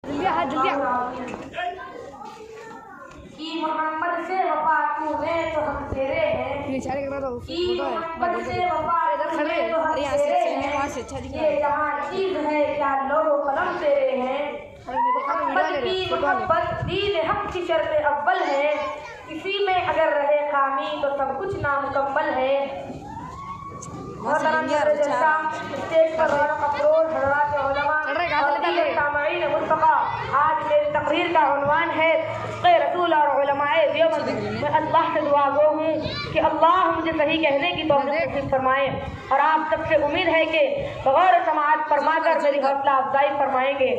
कि मोहम्मद से वफा तूने तो हम तेरे हैं, कि मोहम्मद से वफा तूने तो हम तेरे हैं, ये जहाँ चीज है क्या लोगो कलम तेरे हैं, मोहम्मद की मोहब्बत दीन हक की शर्त अव्वल है, इसी में अगर रहे खामी तो सब कुछ नामुकम्मल है। स्टेज पर आज मेरी तकरीर का उन्वान है रसूल और उलमाए देवबंद। मैं अल्लाह से दुआ गो हूँ कि अल्लाह मुझे सही कहने की तौफीक नसीब फरमाए और आप सबसे उम्मीद है कि बगैर समाअत फरमाकर मेरी हौसला अफजाई फरमाएंगे।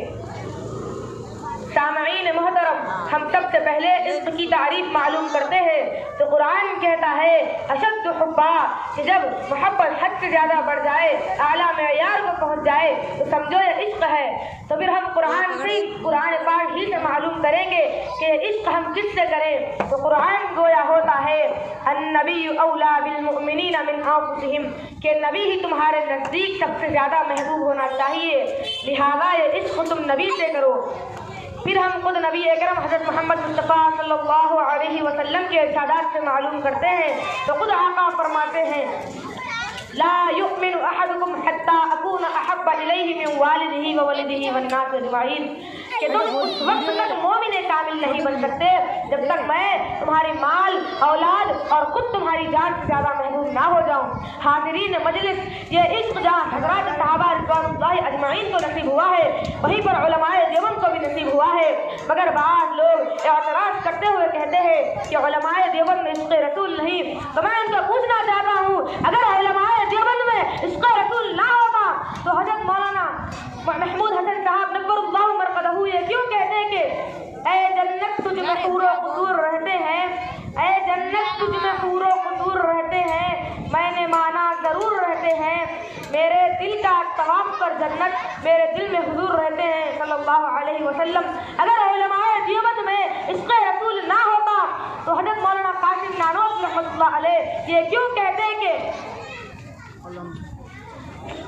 सामईन मोहतरम, हम सबसे पहले इश्क की तारीफ मालूम करते हैं तो कुरान कहता है अशद हुब्बा, कि जब मोहब्बत हद से ज़्यादा बढ़ जाए, आला मेयार को पहुँच जाए तो समझो ये इश्क है। तो फिर हम कुरान पाक ही से मालूम करेंगे कि इश्क हम किससे करें। तो कुरान गोया होता है अन्नबी औला बिल मुमिनीन मिन अंफुसिहिम, कि नबी ही तुम्हारे नज़दीक सबसे ज़्यादा महबूब होना चाहिए, लिहाजा ये इश्क तुम नबी से करो। फिर हम खुद नबी अकरम हज़रत मोहम्मद मुस्तफ़ा सल्लल्लाहु अलैहि वसल्लम के इरशादात से मालूम करते हैं तो खुद आका फरमाते हैं ला युमिनु अहदुकुम हत्ता अकूना अहब्बा इलैहि मिन वालिदिही व वलिदिही वन नास अजमाइन, कि तुम उस वक्त तक मोमिन कामिल नहीं बन सकते जब तक मैं तुम्हारी माल औलाद और खुद तुम्हारी जान से ज़्यादा महबूब ना हो जाऊँ। हाज़रीन मजलिस, ये इश्क जहाँ हज़रात सहाबा रिज़वानुल्लाहि अजमाइन को नसीब हुआ है वहीं पर उलमाए देवबंद को भी नसीब हुआ है। मगर बाज़ लोग एतराज़ करते हुए कहते हैं कि उलमाए देवबंद में इश्क़ रसूल नहीं। तो मैं उनसे पूछना चाहता हूँ, अगर उलमाए देवबंद में इश्क़ रसूल ना होता तो हज़रत मौलाना महमूद हसन साहब नव्वरुल्लाहु मरक़दहू ये क्यों कहते हैं कि ऐ जन्नत तुझ में हूर व क़ुसूर रहते हैं, ऐ जन्नत तुझ में हूर व क़ुसूर रहते हैं, मैंने माना ज़रूर रहते हैं, मेरे दिल का तवाफ़ पर जन्नत मेरे दिल में हुजूर रहते हैं सल्लल्लाहु अलैहि वसल्लम। अगर उलमाए देवबंद में इश्क़ रसूल ना होता तो हज़रत मौलाना कासिम नानोत रहमतुल्लाह अलैह ये क्यों कहते हैं कि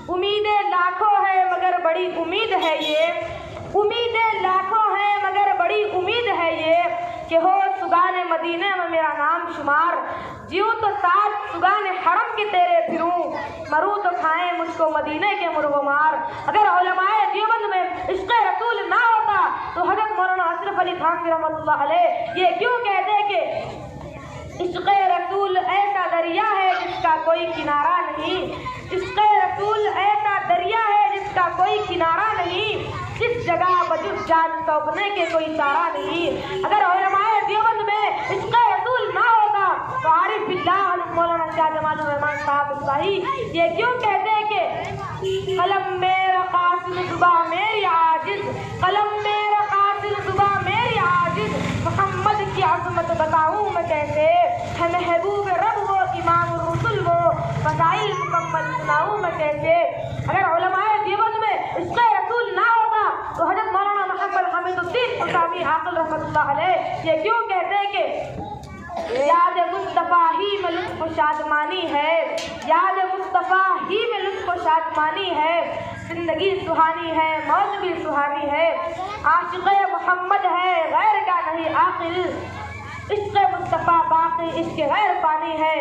उम्मीदें लाखों है मगर बड़ी उम्मीद है ये, उम्मीदें लाखों है मगर बड़ी उम्मीद है ये, कि हो सुगाने मदीने में मेरा नाम शुमार, जीऊँ तो साथ सुगाने हरम के तेरे फिरूँ, मरूँ तो खाएं मुझको मदीने के मुर्गमार। अगर उलमाए देवबंद में इश्क़ रसूल ना होता तो हज़रत मौलाना अशरफ अली थानवी रहमतुल्लाह अलैह ये क्यों कहते हैं कि इश्क़ रसूल ऐसा दरिया है जिसका कोई किनारा नहीं, इश्क़ रसूल ऐसा दरिया है जिसका कोई किनारा नहीं, किस जगह वजूद जान सौंपने के कोई चारा नहीं। अगर उलमाए देवबंद में इश्क़ रसूल ना होता तो आरिफ बिल्लाह मौलाना शाह जमालुर रहमान साहब इस्लाही ये क्यों कहते हैं कि कलम मेरा कासिम जुबां मेरी आजिज़, कलम मेरा कासिम जुबां मेरी आजिज़, मोहम्मद की अज़मत बताऊँ मैं कैसे, है महबूब रब वो इमाम रुसुल वो, फज़ाइल मुकम्मल सुनाऊँ मैं कैसे। अगर उलमाए देवबंद में इश्क़ रसूल ना होता तो हज़रत मौलाना मोहम्मद हमीदुद्दीन क़ुरताबी आक़िल रहमतुल्लाह अलैह ये क्यों कहते हैं कि याद मुस्तफ़ा ही में लुत्फ़ शादमानी है, याद मुस्तफ़ा ही में लुत्फ़ शादमानी है, ज़िंदगी सुहानी है मौत भी सुहानी है, आशिक़ मोहम्मद है गैर का नहीं आक़िल, इश्क़ मुस्तफ़ा बाक़ी इश्क़ गैर फ़ानी है।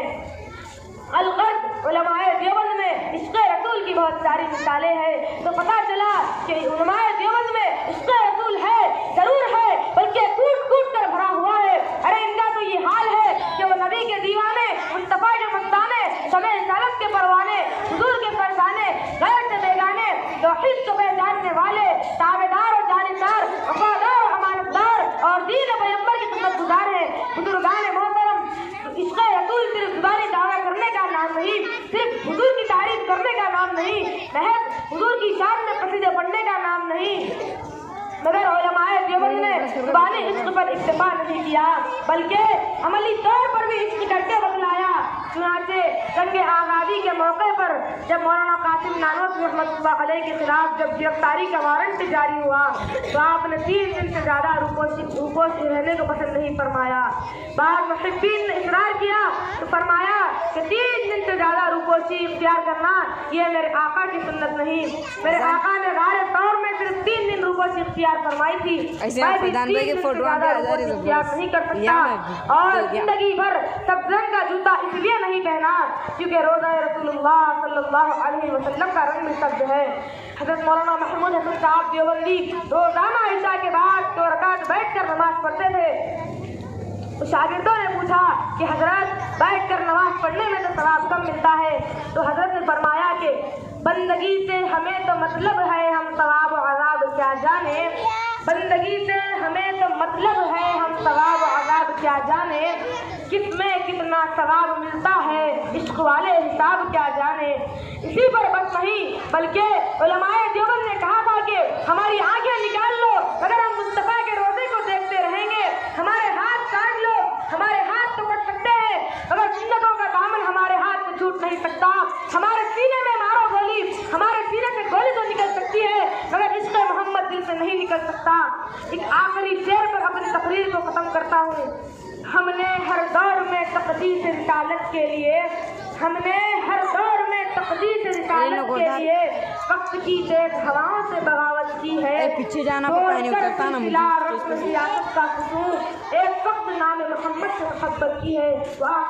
अलगर्द उलमाए देवबंद में इश्क़ रसूल की बहुत सारी मिसालें हैं। तो पता चला कि उलमाए देवबंद में इश्क़ रसूल है, ज़रूर है, बल्कि कूट कूट कर भरा हुआ है। अरे इनका तो ये हाल है कि वो नबी के दीवाने, मुस्तफ़ा के मस्ताने, समय रिसालत के परवाने, हुजूर के फरजाने, गैर से बेगाने, तौहीद को पहचानने वाले, ताबेदार और जानिसार, वफ़ादार और अमानतदार और दीन पैगंबर की खिदमत गुजार हैं। बुजुर्गान मोहतरम, इश्क़ रसूल सिर्फ ज़ुबानी दावा करने का नाम नहीं, सिर्फ हुजूर की तारीफ करने का नाम नहीं, महज हुजूर की शान में कसीदे पढ़ने का नाम नहीं। मगर उलमाए देवबंद ने ज़ुबानी इश्क़ पर इक्तिफ़ा नहीं किया बल्कि अमली तौर पर भी इश्क़ करके बतलाया। चुनांचे जंग आज़ादी के मौके पर जब मौलाना कासिम नानोत रहमतुल्लाह अलैह के खिलाफ जब गिरफ्तारी का वारंट जारी हुआ तो आपने 3 दिन से ज़्यादा रूपोश रहने को पसंद नहीं फरमाया। बाद मुहिब्बीन ने इसरार किया तो फरमाया कि 3 दिन से ज़्यादा रूपोशी इख्तियार करना ये मेरे आका की सुन्नत नहीं। मेरे आका ने गारे तौर में सिर्फ 3 दिन रुपये इख्तियार फरमाई थी, मैं भी 3 दिन से ज़्यादा रुपये इख्तियार नहीं कर सकता। और जिंदगी भर सब रंग का जूता इसलिए नहीं पहना क्योंकि रोज़ा रसूलुल्लाह सल्लल्लाहु अलैहि वसल्लम का रंग में शब्द है। हज़रत मौलाना महमूद हसन साहब देवबंदी रोज़ाना इशा के बाद 2 रकात बैठ कर नमाज पढ़ते थे। तो शागिर्दों ने पूछा कि हजरत बैठ कर नमाज पढ़ने में तो सवाब कम मिलता है। तो हजरत ने फरमाया कि बंदगी से हमें तो मतलब है, हम सवाब और अज़ाब क्या जाने। बंदगी से हमें तो मतलब है, हम सवाब और अज़ाब क्या जाने। किसमें कितना सवाब मिलता है, इश्क वाले हिसाब क्या जाने। इसी पर बस नहीं बल्कि उलमाए देवबंद ने कहा था कि हमारी आंखें निकाल लो, अगर हम मुस्तफा के रोज़े को देखते रहेंगे। हमारे हाथ काट लो, हमारे हाथ तो कट सकते हैं मगर सुन्नतों का दामन हमारे हाथ से छूट नहीं सकता। हमारे सीने में मारो गोली, हमारे सीने से गोली तो निकल सकती है मगर इश्क़ मोहम्मद दिल से नहीं निकल सकता। एक आखिरी शेर पर अपनी तकरीर को ख़त्म करता हूँ। हमने हर दौर में तक़दीस रिसालत के लिए, हमने हर दौर में तक़दीस रिसालत के लिए वक्त की तेज हवाओं से बगावत की है। पीछे जाना पड़ता नहीं उतरता ना मुझे। सियासत का कुसूर एक वक्त नाम मोहम्मद से मोहब्बत की है। वाह